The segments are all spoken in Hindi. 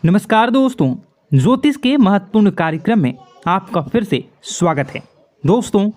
नमस्कार दोस्तों, ज्योतिष के महत्वपूर्ण कार्यक्रम में आपका फिर से स्वागत है। दोस्तों,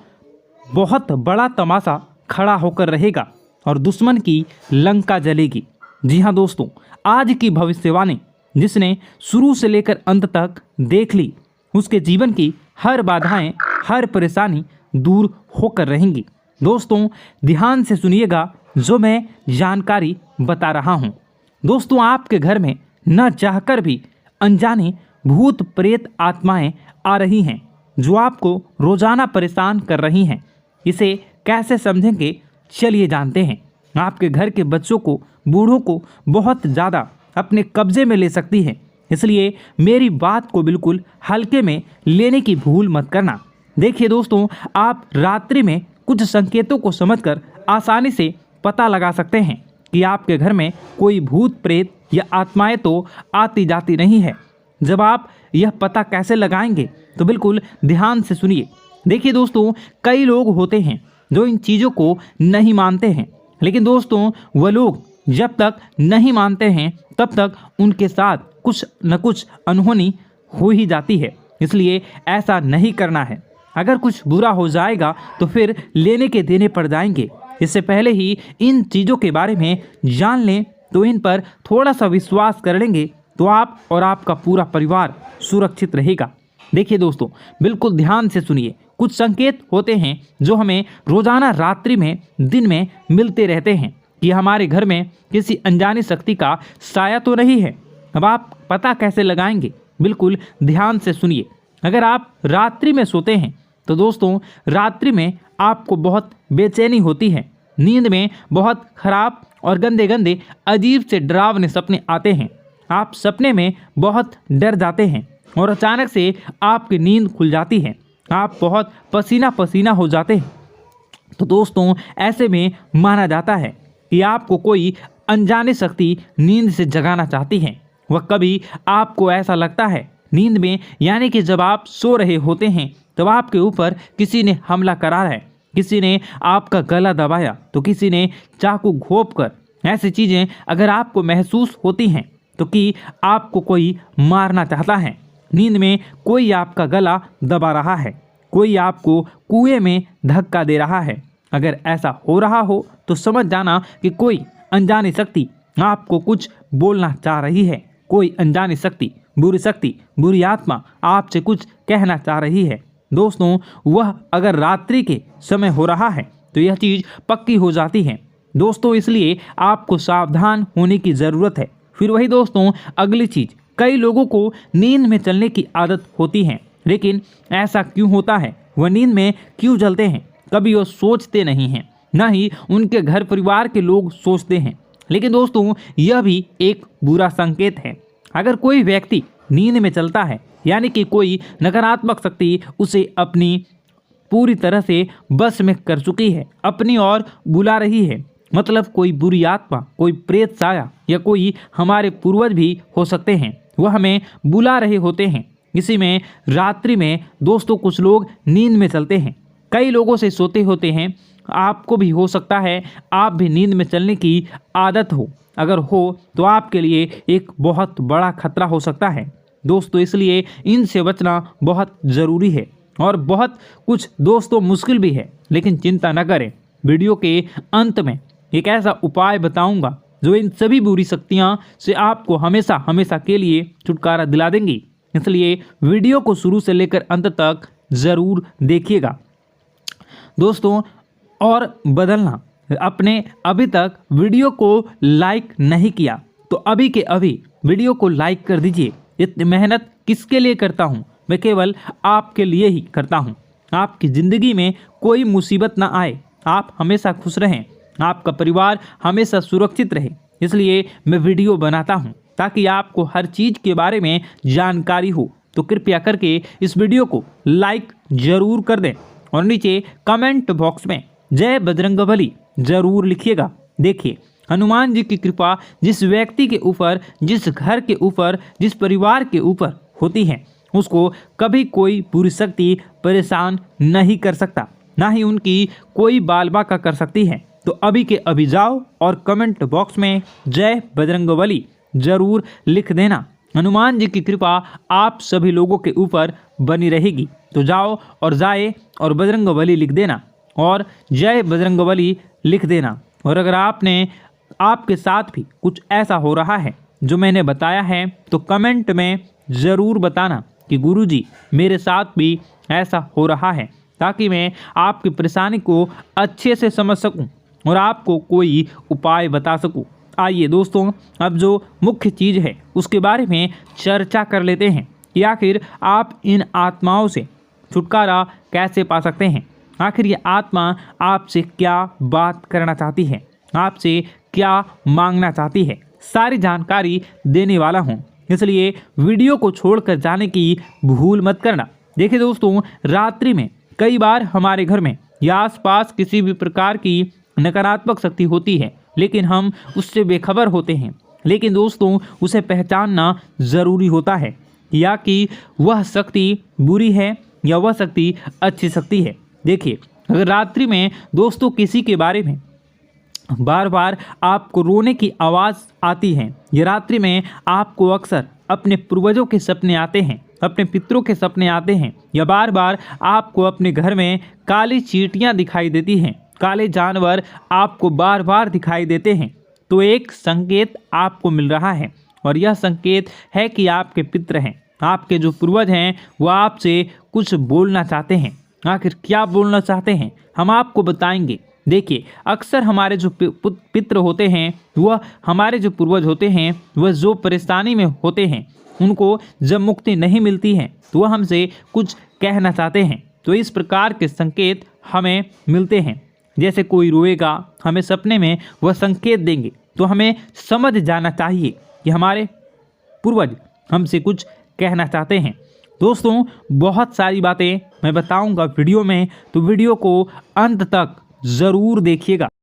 बहुत बड़ा तमाशा खड़ा होकर रहेगा और दुश्मन की लंका जलेगी। जी हाँ दोस्तों, आज की भविष्यवाणी जिसने शुरू से लेकर अंत तक देख ली, उसके जीवन की हर बाधाएं, हर परेशानी दूर होकर रहेंगी। दोस्तों, ध्यान से सुनिएगा जो मैं जानकारी बता रहा हूँ। दोस्तों, आपके घर में न चाहकर भी अनजाने भूत प्रेत आत्माएं आ रही हैं जो आपको रोजाना परेशान कर रही हैं। इसे कैसे समझेंगे, चलिए जानते हैं। आपके घर के बच्चों को, बूढ़ों को बहुत ज़्यादा अपने कब्जे में ले सकती है, इसलिए मेरी बात को बिल्कुल हल्के में लेने की भूल मत करना। देखिए दोस्तों, आप रात्रि में कुछ संकेतों को समझकर आसानी से पता लगा सकते हैं कि आपके घर में कोई भूत प्रेत या आत्माएं तो आती जाती नहीं है। जब आप यह पता कैसे लगाएंगे तो बिल्कुल ध्यान से सुनिए। देखिए दोस्तों, कई लोग होते हैं जो इन चीज़ों को नहीं मानते हैं, लेकिन दोस्तों वह लोग जब तक नहीं मानते हैं तब तक उनके साथ कुछ न कुछ अनहोनी हो ही जाती है। इसलिए ऐसा नहीं करना है। अगर कुछ बुरा हो जाएगा तो फिर लेने के देने पड़ जाएंगे। इससे पहले ही इन चीज़ों के बारे में जान लें तो इन पर थोड़ा सा विश्वास कर लेंगे तो आप और आपका पूरा परिवार सुरक्षित रहेगा। देखिए दोस्तों, बिल्कुल ध्यान से सुनिए। कुछ संकेत होते हैं जो हमें रोजाना रात्रि में, दिन में मिलते रहते हैं कि हमारे घर में किसी अनजानी शक्ति का साया तो नहीं है। अब आप पता कैसे लगाएंगे, बिल्कुल ध्यान से सुनिए। अगर आप रात्रि में सोते हैं तो दोस्तों रात्रि में आपको बहुत बेचैनी होती है। नींद में बहुत खराब और गंदे गंदे अजीब से डरावने सपने आते हैं। आप सपने में बहुत डर जाते हैं और अचानक से आपकी नींद खुल जाती है। आप बहुत पसीना पसीना हो जाते हैं। तो दोस्तों ऐसे में माना जाता है कि आपको कोई अनजानी शक्ति नींद से जगाना चाहती है। वह कभी आपको ऐसा लगता है नींद में, यानी कि जब आप सो रहे होते हैं तब आपके ऊपर किसी ने हमला करा है, किसी ने आपका गला दबाया तो किसी ने चाकू घोंप कर। ऐसी चीज़ें अगर आपको महसूस होती हैं तो कि आपको कोई मारना चाहता है। नींद में कोई आपका गला दबा रहा है, कोई आपको कुएं में धक्का दे रहा है। अगर ऐसा हो रहा हो तो समझ जाना कि कोई अनजानी शक्ति आपको कुछ बोलना चाह रही है। कोई अनजानी शक्ति, बुरी आत्मा आपसे कुछ कहना चाह रही है। दोस्तों, वह अगर रात्रि के समय हो रहा है तो यह चीज़ पक्की हो जाती है। दोस्तों, इसलिए आपको सावधान होने की ज़रूरत है। फिर वही दोस्तों, अगली चीज़, कई लोगों को नींद में चलने की आदत होती है, लेकिन ऐसा क्यों होता है, वह नींद में क्यों चलते हैं, कभी वो सोचते नहीं हैं, ना ही उनके घर परिवार के लोग सोचते हैं। लेकिन दोस्तों यह भी एक बुरा संकेत है। अगर कोई व्यक्ति नींद में चलता है, यानी कि कोई नकारात्मक शक्ति उसे अपनी पूरी तरह से बस में कर चुकी है, अपनी ओर बुला रही है। मतलब कोई बुरी आत्मा, कोई प्रेत साया या कोई हमारे पूर्वज भी हो सकते हैं, वह हमें बुला रहे होते हैं। इसी में रात्रि में दोस्तों कुछ लोग नींद में चलते हैं, कई लोगों से सोते होते हैं। आपको भी हो सकता है आप भी नींद में चलने की आदत हो। अगर हो तो आपके लिए एक बहुत बड़ा खतरा हो सकता है दोस्तों। इसलिए इनसे बचना बहुत ज़रूरी है और बहुत कुछ दोस्तों मुश्किल भी है, लेकिन चिंता न करें। वीडियो के अंत में एक ऐसा उपाय बताऊंगा जो इन सभी बुरी शक्तियां से आपको हमेशा हमेशा के लिए छुटकारा दिला देंगी। इसलिए वीडियो को शुरू से लेकर अंत तक ज़रूर देखिएगा दोस्तों। और बदलना, अपने अभी तक वीडियो को लाइक नहीं किया तो अभी के अभी वीडियो को लाइक कर दीजिए। इतनी मेहनत किसके लिए करता हूँ, मैं केवल आपके लिए ही करता हूँ। आपकी ज़िंदगी में कोई मुसीबत ना आए, आप हमेशा खुश रहें, आपका परिवार हमेशा सुरक्षित रहे। इसलिए मैं वीडियो बनाता हूँ ताकि आपको हर चीज़ के बारे में जानकारी हो। तो कृपया करके इस वीडियो को लाइक ज़रूर कर दें और नीचे कमेंट बॉक्स में जय बजरंगबली ज़रूर लिखिएगा। देखिए, हनुमान जी की कृपा जिस व्यक्ति के ऊपर, जिस घर के ऊपर, जिस परिवार के ऊपर होती है, उसको कभी कोई बुरी शक्ति परेशान नहीं कर सकता, ना ही उनकी कोई बाल बाका कर सकती है। तो अभी के अभी जाओ और कमेंट बॉक्स में जय बजरंगबली ज़रूर लिख देना। हनुमान जी की कृपा आप सभी लोगों के ऊपर बनी रहेगी। तो जाओ और जाए और बजरंगबली लिख देना और जय बजरंगबली लिख देना। और अगर आपके साथ भी कुछ ऐसा हो रहा है जो मैंने बताया है तो कमेंट में ज़रूर बताना कि गुरुजी मेरे साथ भी ऐसा हो रहा है, ताकि मैं आपकी परेशानी को अच्छे से समझ सकूं और आपको कोई उपाय बता सकूं। आइए दोस्तों, अब जो मुख्य चीज़ है उसके बारे में चर्चा कर लेते हैं कि आखिर आप इन आत्माओं से छुटकारा कैसे पा सकते हैं। आखिर ये आत्मा आपसे क्या बात करना चाहती है, आपसे क्या मांगना चाहती है, सारी जानकारी देने वाला हूँ, इसलिए वीडियो को छोड़कर जाने की भूल मत करना। देखिए दोस्तों, रात्रि में कई बार हमारे घर में या आसपास किसी भी प्रकार की नकारात्मक शक्ति होती है, लेकिन हम उससे बेखबर होते हैं। लेकिन दोस्तों, उसे पहचानना ज़रूरी होता है या कि वह शक्ति बुरी है या वह शक्ति अच्छी शक्ति है। देखिए, अगर रात्रि में दोस्तों किसी के बारे में बार बार आपको रोने की आवाज़ आती है या रात्रि में आपको अक्सर अपने पूर्वजों के सपने आते हैं, अपने पितरों के सपने आते हैं, या बार बार आपको अपने घर में काली चींटियां दिखाई देती हैं, काले जानवर आपको बार बार दिखाई देते हैं, तो एक संकेत आपको मिल रहा है। और यह संकेत है कि आपके पितर हैं, आपके जो पूर्वज हैं, वह आपसे कुछ बोलना चाहते हैं। आखिर क्या बोलना चाहते हैं हम आपको बताएंगे। देखिए, अक्सर हमारे जो पितृ होते हैं, वह हमारे जो पूर्वज होते हैं, वह जो परेशानी में होते हैं, उनको जब मुक्ति नहीं मिलती है तो वह हमसे कुछ कहना चाहते हैं। तो इस प्रकार के संकेत हमें मिलते हैं। जैसे कोई रोएगा, हमें सपने में वह संकेत देंगे, तो हमें समझ जाना चाहिए कि हमारे पूर्वज हमसे कुछ कहना चाहते हैं। दोस्तों, बहुत सारी बातें मैं बताऊंगा वीडियो में, तो वीडियो को अंत तक ज़रूर देखिएगा।